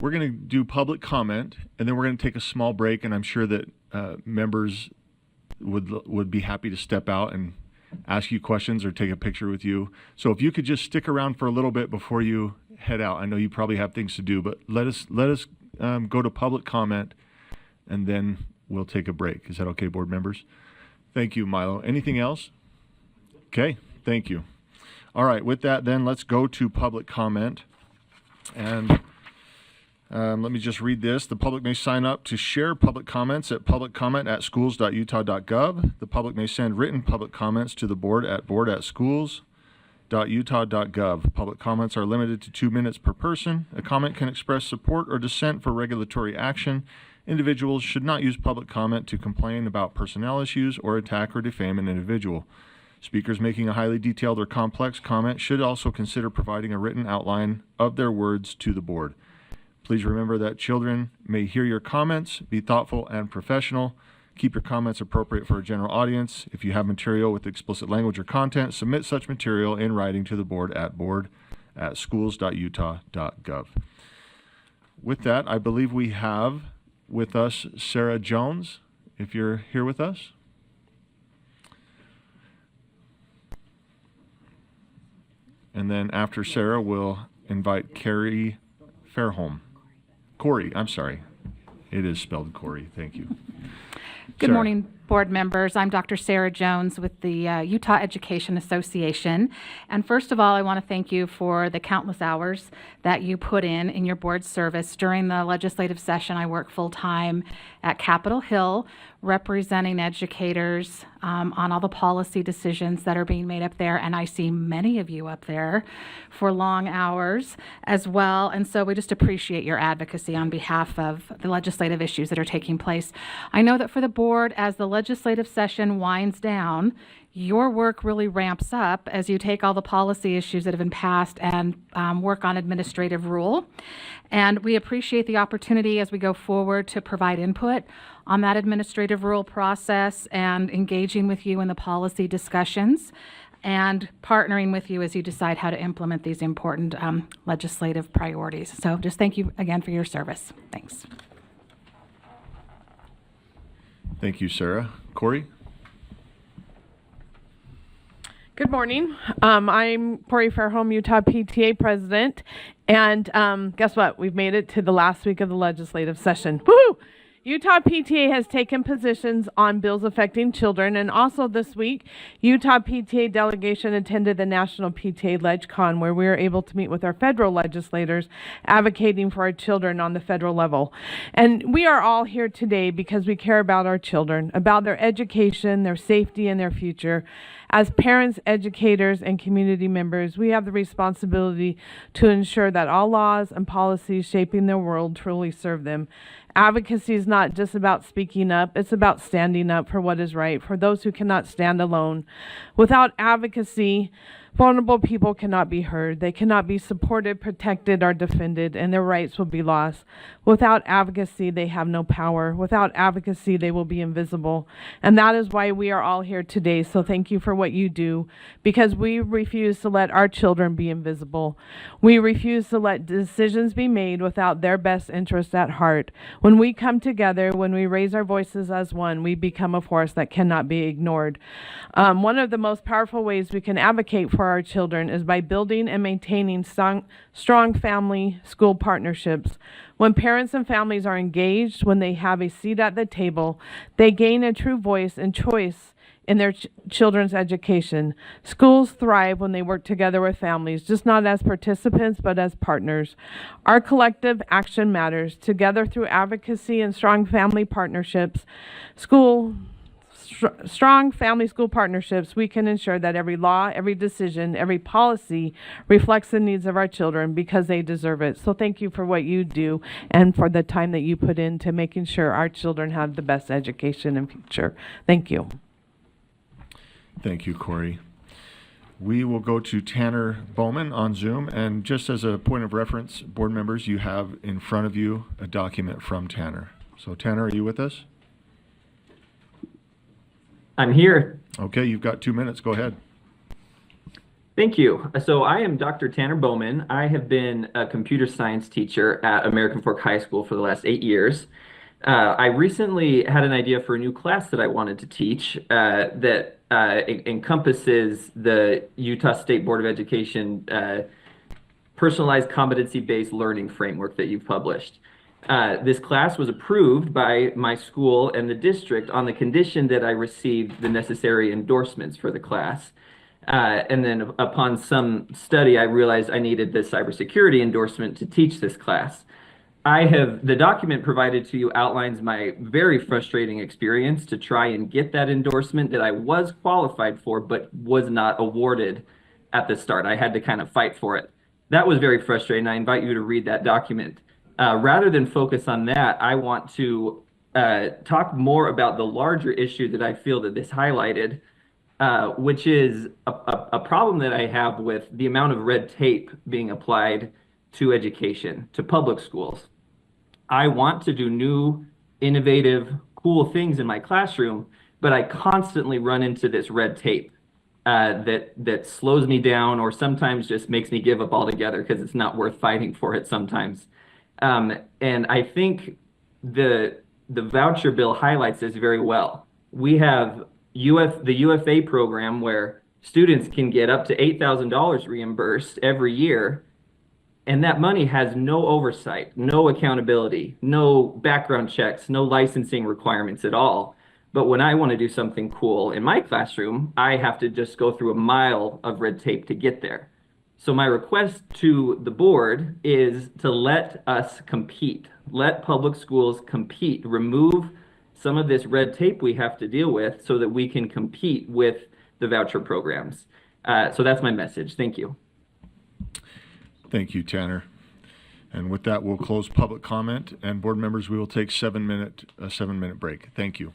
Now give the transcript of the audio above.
We're going to do public comment, and then we're going to take a small break, and I'm sure that members would be happy to step out and ask you questions or take a picture with you. So if you could just stick around for a little bit before you head out. I know you probably have things to do, but let us go to public comment, and then we'll take a break. Is that okay, board members? Thank you, Milo. Anything else? Okay, thank you. All right, with that then, let's go to public comment. And let me just read this. The public may sign up to share public comments at publiccomment@schools.utah.gov. The public may send written public comments to the board at board@schools.utah.gov. Public comments are limited to 2 minutes per person. A comment can express support or dissent for regulatory action. Individuals should not use public comment to complain about personnel issues or attack or defame an individual. Speakers making a highly detailed or complex comment should also consider providing a written outline of their words to the board. Please remember that children may hear your comments. Be thoughtful and professional. Keep your comments appropriate for a general audience. If you have material with explicit language or content, submit such material in writing to the board at schools.utah.gov. With that, I believe we have with us Sarah Jones, if you're here with us. And then after Sarah, we'll invite Carrie Fairholm. Corey, I'm sorry. It is spelled Corey. Thank you. Good Sarah. morning, board members. I'm Dr. Sarah Jones with the Utah Education Association. And first of all, I want to thank you for the countless hours that you put in your board service. During the legislative session, I work full-time at Capitol Hill, representing educators on all the policy decisions that are being made up there. And I see many of you up there for long hours as well. And so we just appreciate your advocacy on behalf of the legislative issues that are taking place. I know that for the board, as the legislative session winds down, your work really ramps up as you take all the policy issues that have been passed and work on administrative rule. And we appreciate the opportunity as we go forward to provide input on that administrative rule process and engaging with you in the policy discussions and partnering with you as you decide how to implement these important legislative priorities. So just thank you again for your service. Thanks. Thank you, Sarah. Corey? Good morning. I'm Corey Fairholm, Utah PTA president. And guess what? We've made it to the last week of the legislative session. Woohoo! Utah PTA has taken positions on bills affecting children, and also this week, Utah PTA delegation attended the National PTA LegCon, where we were able to meet with our federal legislators advocating for our children on the federal level. And we are all here today because we care about our children, about their education, their safety, and their future. As parents, educators, and community members, we have the responsibility to ensure that all laws and policies shaping their world truly serve them. Advocacy is not just about speaking up, it's about standing up for what is right, for those who cannot stand alone. Without advocacy, vulnerable people cannot be heard. They cannot be supported, protected, or defended, and their rights will be lost. Without advocacy, they have no power. Without advocacy, they will be invisible. And that is why we are all here today. So thank you for what you do, because we refuse to let our children be invisible. We refuse to let decisions be made without their best interest at heart. When we come together, when we raise our voices as one, we become a force that cannot be ignored. One of the most powerful ways we can advocate for our children is by building and maintaining strong family school partnerships. When parents and families are engaged, when they have a seat at the table, they gain a true voice and choice in their children's education. Schools thrive when they work together with families, just not as participants, but as partners. Our collective action matters. Together through advocacy and strong family partnerships, strong family school partnerships, we can ensure that every law, every decision, every policy reflects the needs of our children because they deserve it. So thank you for what you do and for the time that you put into making sure our children have the best education and future. Thank you. Thank you, Corey. We will go to Tanner Bowman on Zoom. And just as a point of reference, board members, you have in front of you a document from Tanner. So Tanner, are you with us? I'm here. Okay, you've got 2 minutes. Go ahead. Thank you. So I am Dr. Tanner Bowman. I have been a computer science teacher at American Fork High School for the last 8 years. I recently had an idea for a new class that I wanted to teach that encompasses the Utah State Board of Education personalized competency-based learning framework that you've published. This class was approved by my school and the district on the condition that I received the necessary endorsements for the class. And then upon some study, I realized I needed the cybersecurity endorsement to teach this class. The document provided to you outlines my very frustrating experience to try and get that endorsement that I was qualified for, but was not awarded at the start. I had to kind of fight for it. That was very frustrating. I invite you to read that document. Rather than focus on that, I want to talk more about the larger issue that I feel that this highlighted, which is a problem that I have with the amount of red tape being applied to education, to public schools. I want to do new, innovative, cool things in my classroom, but I constantly run into this red tape that slows me down or sometimes just makes me give up altogether because it's not worth fighting for it sometimes. And I think the voucher bill highlights this very well. We have the UFA program where students can get up to $8,000 reimbursed every year, and that money has no oversight, no accountability, no background checks, no licensing requirements at all. But when I want to do something cool in my classroom, I have to just go through a mile of red tape to get there. So my request to the board is to let us compete, let public schools compete, remove some of this red tape we have to deal with so that we can compete with the voucher programs. So that's my message. Thank you. Thank you, Tanner. And with that, we'll close public comment, and board members, we will take a 7-minute break. Thank you.